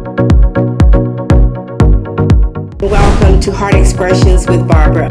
Welcome to Heart Expressions with Barbra.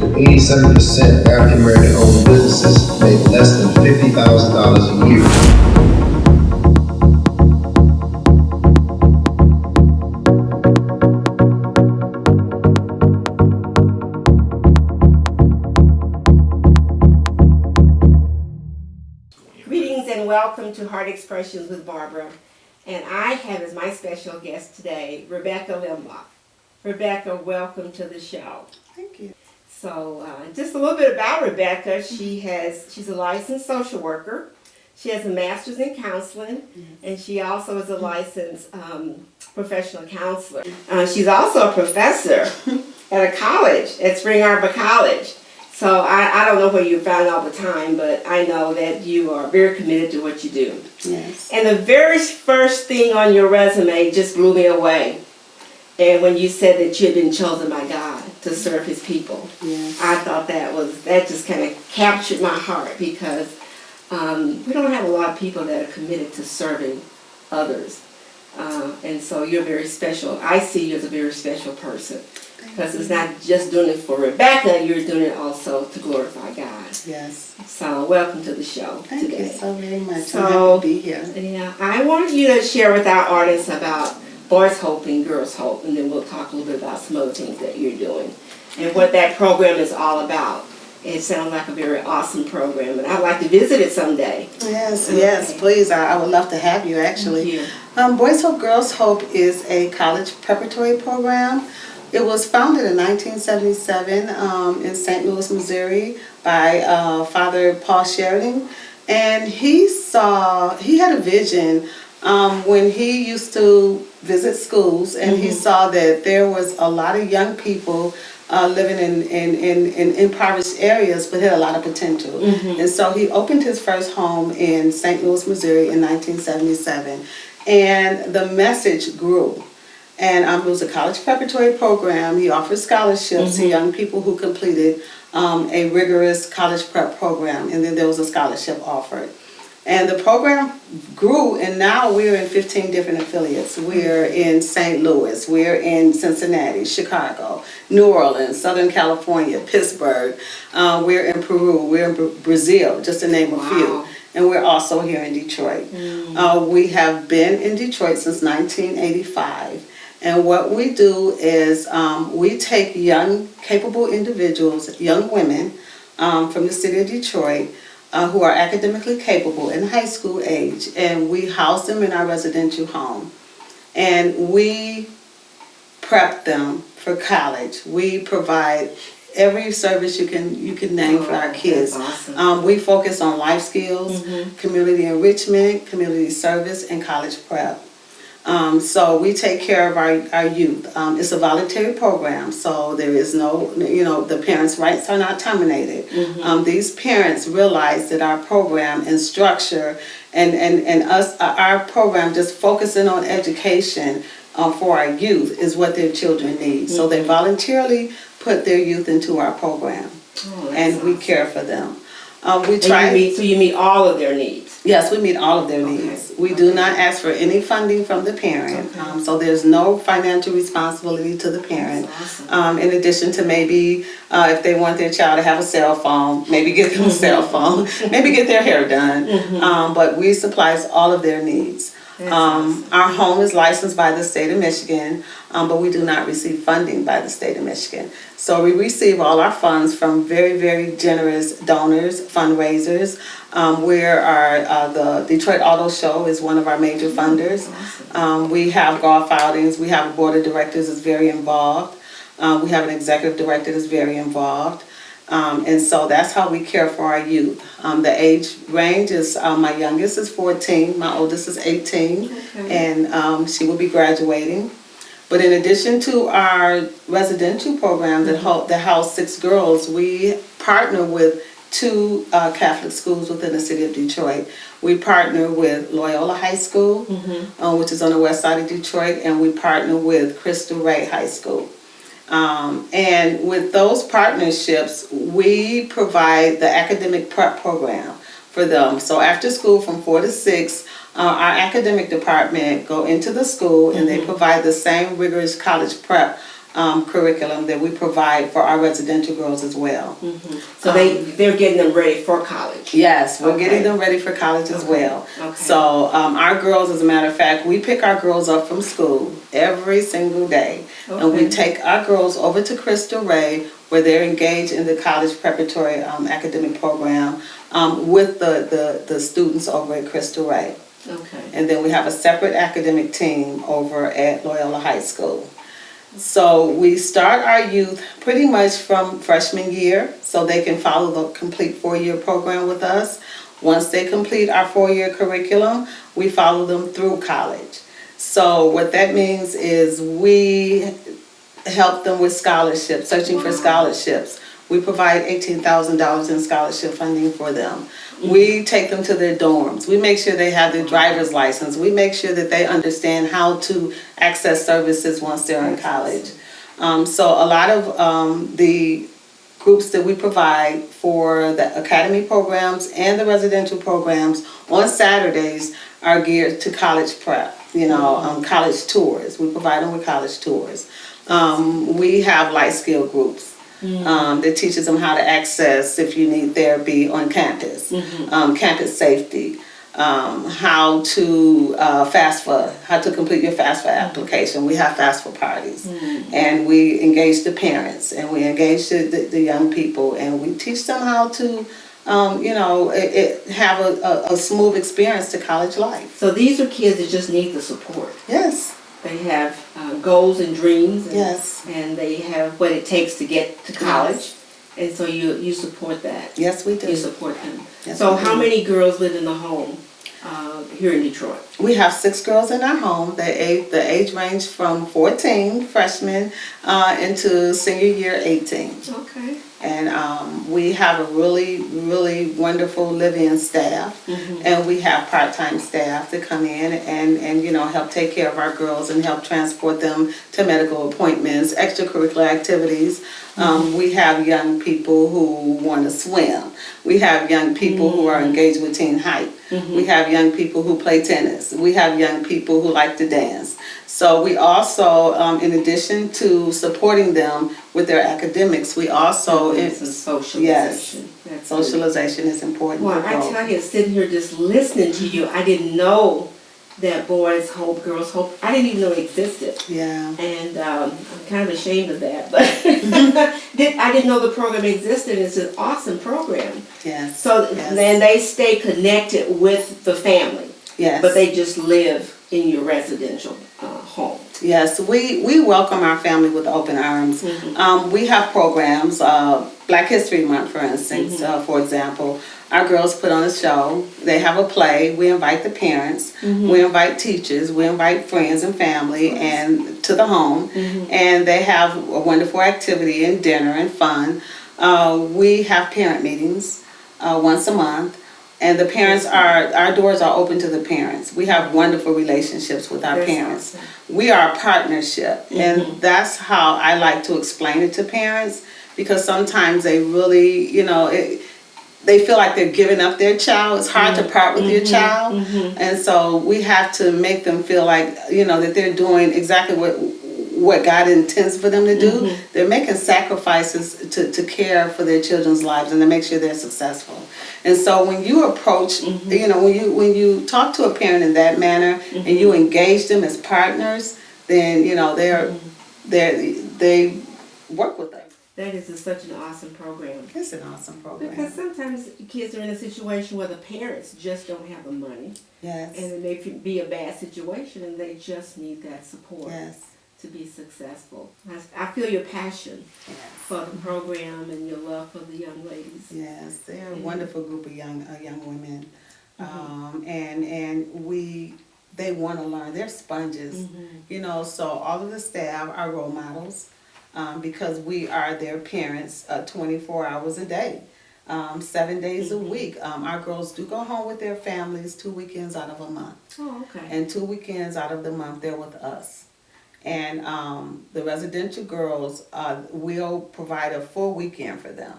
87% of African American owned businesses make less than $50,000 a year. Greetings and welcome to Heart Expressions with Barbra. And I have as my special guest today, Rebecca Limbaugh. Rebecca, welcome to the show. Thank you. So just a little bit about Rebecca. She's a licensed social worker. She has a master's in counseling, and she also is a licensed professional counselor. She's also a professor at a college, at Spring Arbor College. So I don't know where you found all the time, but I know that you are very committed to what you do. Yes. And the very first thing on your resume just blew me away. And when you said that you had been chosen by God to serve His people, Yes. I thought that just kind of captured my heart, because we don't have a lot of people that are committed to serving others. And so you're very special. I see you as a very special person, because it's not just doing it for Rebecca, you're doing it also to glorify God. Yes. So welcome to the show Thank today. you so very much. So, I'm happy to be here. Yeah, I want you to share with our audience about Boys Hope and Girls Hope, and then we'll talk a little bit about some other things that you're doing and what that program is all about. It sounds like a very awesome program, and I'd like to visit it someday. Yes, Okay. yes, please. I would love to have you, actually. Thank you. Boys Hope, Girls Hope is a college preparatory program. It was founded in 1977 in St. Louis, Missouri by Father Paul Sheridan. And he had a vision when he used to visit schools, and he saw that there was a lot of young people living in impoverished areas, but had a lot of potential. And so he opened his first home in St. Louis, Missouri in 1977. And the message grew. And it was a college preparatory program. He offered scholarships to young people who completed a rigorous college prep program. And then there was a scholarship offered. And the program grew, and now we're in 15 different affiliates. We're in St. Louis, we're in Cincinnati, Chicago, New Orleans, Southern California, Pittsburgh. We're in Peru, we're in Brazil, just to name a few. And we're also here in Detroit. We have been in Detroit since 1985. And what we do is we take young, capable individuals, young women from the city of Detroit, who are academically capable in high school age, and we house them in our residential home. And we prep them for college. We provide every service you can name for our kids. That's awesome. We focus on life skills, community enrichment, community service, and college prep. So we take care of our youth. It's a voluntary program, so there is no, the parents' rights are not terminated. These parents realize that our program and structure and our program just focusing on education for our youth is what their children need. So they voluntarily put their youth into our program, and we care for them. So you meet all of their needs. Yes, we meet all of their needs. We do not ask for any funding from the parent, so there's no financial responsibility to the parent. Awesome. In addition to maybe if they want their child to have a cell phone, maybe get them a cell phone, maybe get their hair done. But we supply all of their needs. Our home is licensed by the state of Michigan, but we do not receive funding by the state of Michigan. So we receive all our funds from very, very generous donors, fundraisers. The Detroit Auto Show is one of our major funders. We have golf outings. We have a board of directors that's very involved. We have an executive director that's very involved. And so that's how we care for our youth. The age range is, my youngest is 14, my oldest is 18, and she will be graduating. But in addition to our residential program that house 6 girls, we partner with 2 Catholic schools within the city of Detroit. We partner with Loyola High School, which is on the west side of Detroit, and we partner with Crystal Ray High School. And with those partnerships, we provide the academic prep program for them. So after school from 4 to 6, our academic department go into the school and they provide the same rigorous college prep curriculum that we provide for our residential girls as well. So they're getting them ready for college. Yes, we're getting Okay. them ready for college as well. Okay. So our girls, as a matter of fact, we pick our girls up from school every single day. And we Okay. take our girls over to Crystal Ray where they're engaged in the college preparatory academic program with the students over at Crystal Ray. Okay. And then we have a separate academic team over at Loyola High School. So we start our youth pretty much from freshman year so they can follow the complete 4-year program with us. Once they complete our 4-year curriculum, we follow them through college. So what that means is we help them with scholarships, searching for scholarships. We provide $18,000 in scholarship funding for them. We take them to their dorms. We make sure they have their driver's license. We make sure that they understand how to access services once they're in college. So a lot of the groups that we provide for the academy programs and the residential programs on Saturdays are geared to college prep, college tours. We provide them with college tours. We have life skill groups that teaches them how to access if you need therapy on campus, campus safety, how to how to complete your FAFSA application. We have FAFSA parties, and we engage the parents, and we engage the young people, and we teach them how to have a smooth experience to college life. So these are kids that just need the support. Yes. They have goals and dreams, and, Yes. and they have what it takes to get to college, and so you support that. Yes, we do. You support them. Yes, So we how do. many girls live in the home here in Detroit? We have 6 girls in our home. The age range from 14, freshmen, into senior year 18. Okay. And we have a really, really wonderful live-in staff. And we have part-time staff that come in and help take care of our girls and help transport them to medical appointments, extracurricular activities. We have young people who want to swim. We have young people who are engaged with Teen Hype. We have young people who play tennis. We have young people who like to dance. So we also, in addition to supporting them with their academics, we also Socialization. Yes, That's socialization is important. Well, for I both. tell you, sitting here just listening to you, I didn't know that Boys Hope, Girls Hope, I didn't even know it existed. Yeah. And I'm kind of ashamed of that, but I didn't know the program existed. It's an awesome program. Yes. So yes. then they stay connected with the family, Yes. but they just live in your residential home. Yes, we welcome our family with open arms. We have programs, Black History Month, for instance, for example. Our girls put on a show. They have a play. We invite the parents. We invite teachers. We invite friends and family and to the home. And they have a wonderful activity and dinner and fun. We have parent meetings once a month. And the parents our doors are open to the parents. We have wonderful relationships with our That's parents. awesome. We are a partnership. And that's how I like to explain it to parents, because sometimes they really, they feel like they're giving up their child. It's hard to part with your child. And so we have to make them feel like, that they're doing exactly what God intends for them to do. They're making sacrifices to care for their children's lives and to make sure they're successful. And so when you approach, when you talk to a parent in that manner and you engage them as partners, then they work with us. That is such an awesome program. It's an awesome program. Because sometimes kids are in a situation where the parents just don't have the money, Yes. and it may be a bad situation, and they just need that support Yes. to be successful. I feel your passion Yes. for the program and your love for the young ladies. Yes, they're a wonderful group of young women, and they want to learn. They're sponges, So all of the staff are role models, because we are their parents 24 hours a day, 7 days a week. Our girls do go home with their families 2 weekends out of a month, Oh, okay. and 2 weekends out of the month they're with us. And the residential girls will provide a full weekend for them.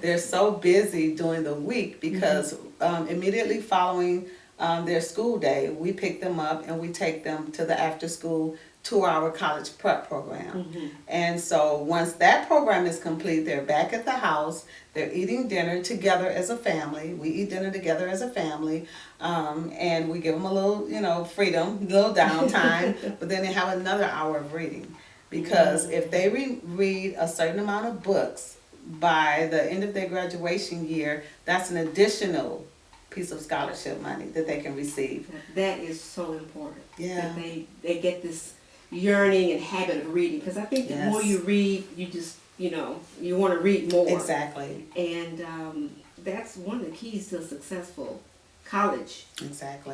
they're so busy during the week because immediately following their school day, we pick them up and we take them to the after-school 2-hour college prep program. And so once that program is complete, they're back at the house. They're eating dinner together as a family. We eat dinner together as a family, and we give them a little, freedom, a little downtime. But then they have another hour of reading, because if they read a certain amount of books by the end of their graduation year, that's an additional piece of scholarship money that they can receive. That is so important. Yeah. That they get this yearning and habit of reading, because I think the more you read, you just, you want to read more. Exactly. And that's one of the keys to a successful college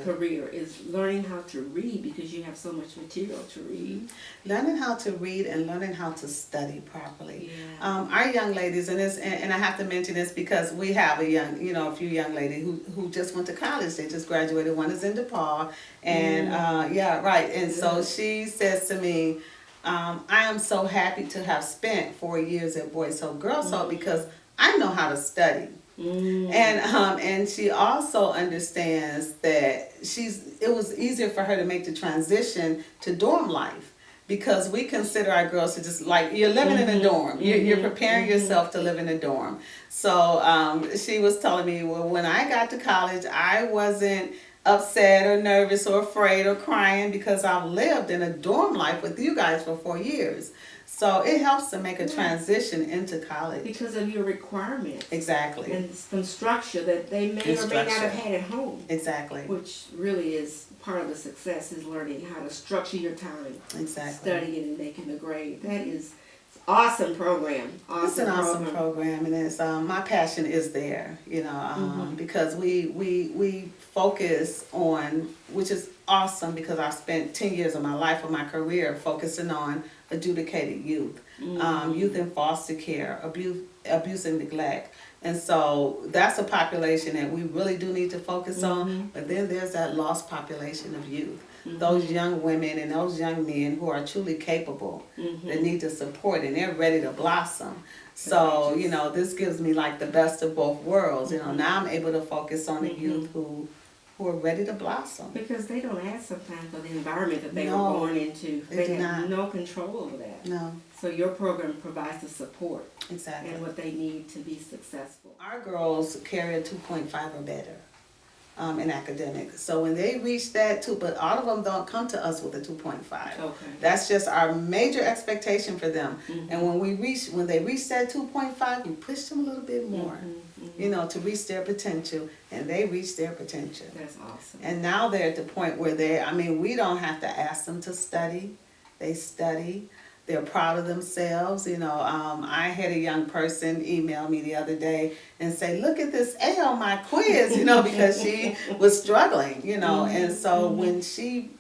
career, is learning how to read, because you have so much material to read. Learning how to read and learning how to study properly. Yeah. Our young ladies, and I have to mention this because we have a few young ladies who just went to college. They just graduated. One is in DePaul, and And so she says to me, I am so happy to have spent 4 years at Boys Hope Girls Hope because I know how to study. And she also understands that it was easier for her to make the transition to dorm life, because we consider our girls to just like, you're living in a dorm. You're preparing yourself to live in a dorm. So she was telling me, well, when I got to college, I wasn't upset or nervous or afraid or crying, because I've lived in a dorm life with you guys for 4 years. So it helps to make a transition into college. Because of your requirements. Exactly. And some structure that they may or may not have had at home. Exactly. Which really is part of the success, is learning how to structure your time. Exactly. Studying and making the grade. That is awesome program. It's an awesome program, and it's my passion is there, because we focus on, which is awesome, because I've spent 10 years of my life, of my career, focusing on adjudicated youth, youth in foster care, abuse and neglect. And so that's a population that we really do need to focus on. But then there's that lost population of youth, those young women and those young men who are truly capable, that need the support, and they're ready to blossom. So, this gives me like the best of both worlds. Now I'm able to focus on the youth who are ready to blossom. Because they don't ask sometimes for the environment that they were born into. They have no control over that. No. So your program provides the support. Exactly. And what they need to be successful. Our girls carry a 2.5 or better in academics. So when they reach that but all of them don't come to us with a 2.5. Okay. That's just our major expectation for them. And when they reach that 2.5, we push them a little bit more, to reach their potential, and they reach their potential. That's awesome. And now they're at the point where we don't have to ask them to study. They study. They're proud of themselves. I had a young person email me the other day and say, look at this A on my quiz, because she was struggling, And so when she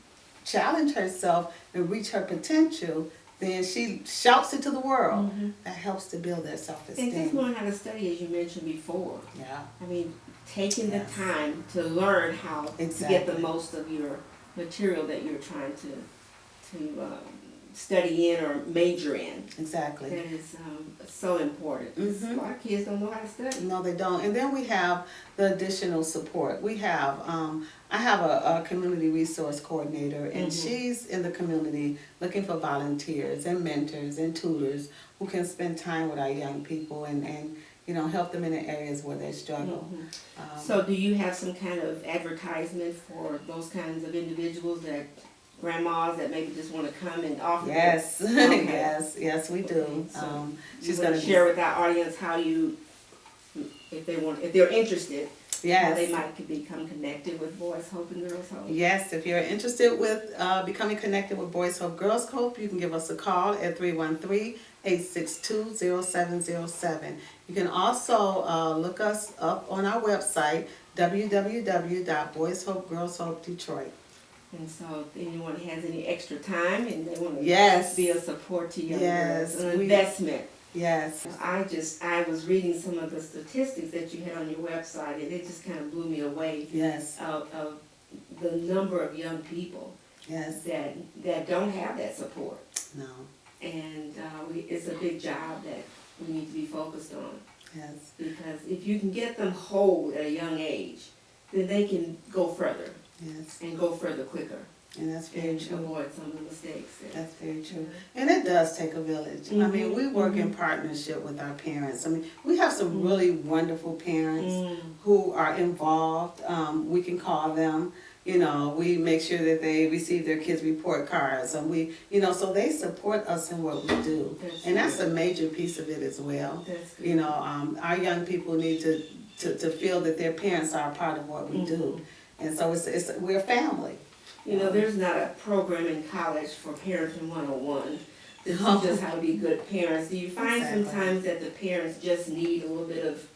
challenged herself and reached her potential, then she shouts it to the world. That helps to build their self-esteem. And just learn how to study, as you mentioned before. Yeah. I mean, taking the time to learn how to get the most of your material that you're trying to study in or major in. Exactly. That is so important. A lot of kids don't know how to study. No, they don't. And then we have the additional support. We have, I have a community resource coordinator, and she's in the community looking for volunteers and mentors and tutors who can spend time with our young people and help them in the areas where they struggle. So do you have some kind of advertisement for those kinds of individuals, that grandmas that maybe just want to come and offer? Yes. Okay. yes, we do. Okay. So She's going to share with our audience how if they're interested, how they might become connected with Boys Hope and Girls Hope. Yes, if you're interested with becoming connected with Boys Hope, Girls Hope, you can give us a call at 313-862-0707. You can also look us up on our website, www.boyshopegirlshope.Detroit. And so if anyone has any extra time and they want to be a support to young girls, an investment. Yes. I was reading some of the statistics that you had on your website, and it just kind of blew me away. Yes. Of the number of young people. Yes. That don't have that support. No. And it's a big job that we need to be focused on. Yes, Because if you can get them whole at a young age, then they can go further yes, and go further quicker and that's very and true. avoid some of the mistakes. That's very true. And it does take a village. I mean, we work in partnership with our parents. I mean, we have some really wonderful parents who are involved. We can call them. You know, we make sure that they receive their kids' report cards, and so they support us in what we do. And that's a major piece of it as well. You know, our young people need to feel that their parents are a part of what we do. And so we're family. You know, there's not a program in college for Parenting 101 that teaches how to be good parents. Do you find sometimes that the parents just need a little bit of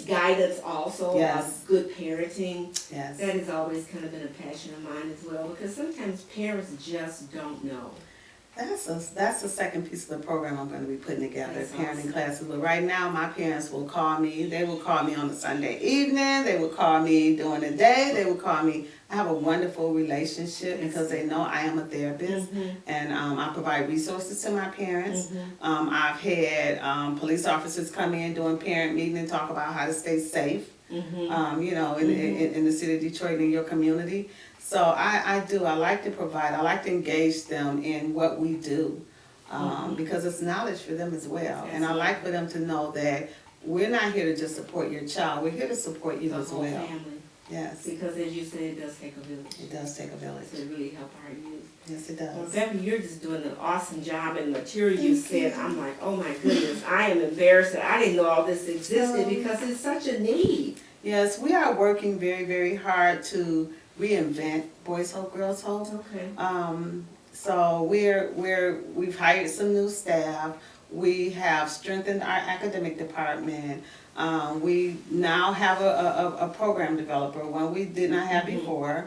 guidance also of good parenting? Yes. That has always kind of been a passion of mine as well, because sometimes parents just don't know. That's the second piece of the program I'm going to be putting together, That's parenting awesome. classes. But right now, my parents will call me. They will call me on a Sunday evening. They will call me during the day. They will call me. I have a wonderful relationship because they know I am a therapist, and I provide resources to my parents. I've had police officers come in during parent meeting and talk about how to stay safe. You know, in the city of Detroit, in your community. So I like to provide, I like to engage them in what we do, because it's knowledge for them as well. And I like for them to know that we're not here to just support your child, we're here to support you The as whole well. family. Yes, Because as you said, it does take a village it does take a village. to really help our youth. Yes, it Well, does. Becky, you're just doing an awesome job, and the material you Thank said, you. I'm like, oh my goodness, I am embarrassed that I didn't know all this existed Oh. because it's such a need. Yes, we are working very, very hard to reinvent Boys Hope, Girls Hope. Okay. So we've hired some new staff. We have strengthened our academic department. We now have a program developer, one we did not have before.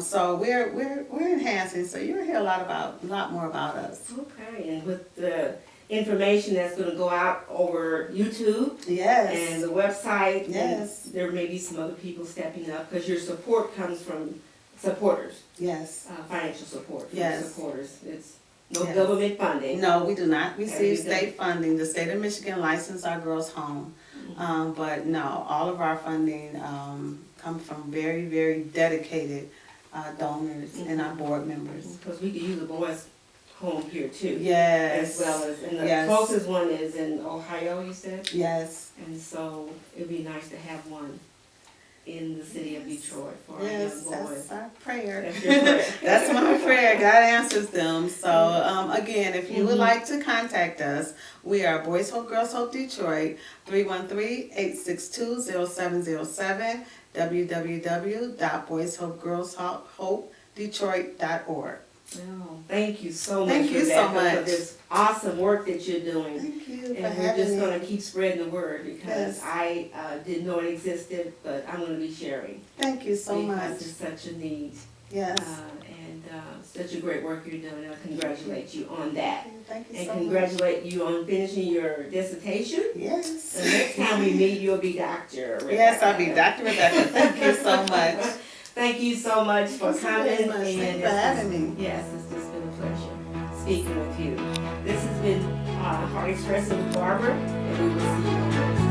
So we're enhancing. So you'll hear a lot more about us. Okay, and with the information that's gonna go out over YouTube Yes. and the website, Yes. and there may be some other people stepping up, because your support comes from supporters, Yes. financial support from Yes. supporters. It's no Yes. government funding. No, we do not There you receive go. state funding. The state of Michigan licensed our girls home. But no, all of our funding come from very, very dedicated donors and our board members. Because we could use a boys' home here too. Yes. As well as, and the Yes. closest one is in Ohio, you said? Yes. And so it'd be nice to have one in the city of Detroit for our Yes, young boys. that's our prayer. That's your prayer. That's my prayer. God answers them. So again, if you would like to contact us, we are Boys Hope, Girls Hope Detroit, 313-862-0707, www.boyshopegirlshopedetroit.org. Oh, thank you so much, Thank you so Rebecca, much. for this awesome work that you're doing. Thank you for And we're having just me. gonna keep spreading the word, because Yes. I didn't know it existed, but I'm gonna be sharing. Thank you so Because much. it's such a need. Yes. And such a great work you're doing, and I congratulate you on that. Thank you And so much. congratulate you on finishing your dissertation. Yes. The next time we meet, you'll be Dr. Rebecca. Yes, I'll be Dr. Rebecca. Thank you so much. Thank you so much for Thank you coming. very much. Thank you for having me. Yes, it's just been a pleasure speaking with you. This has been Heart Expressing with Barbara, and we will see you on the next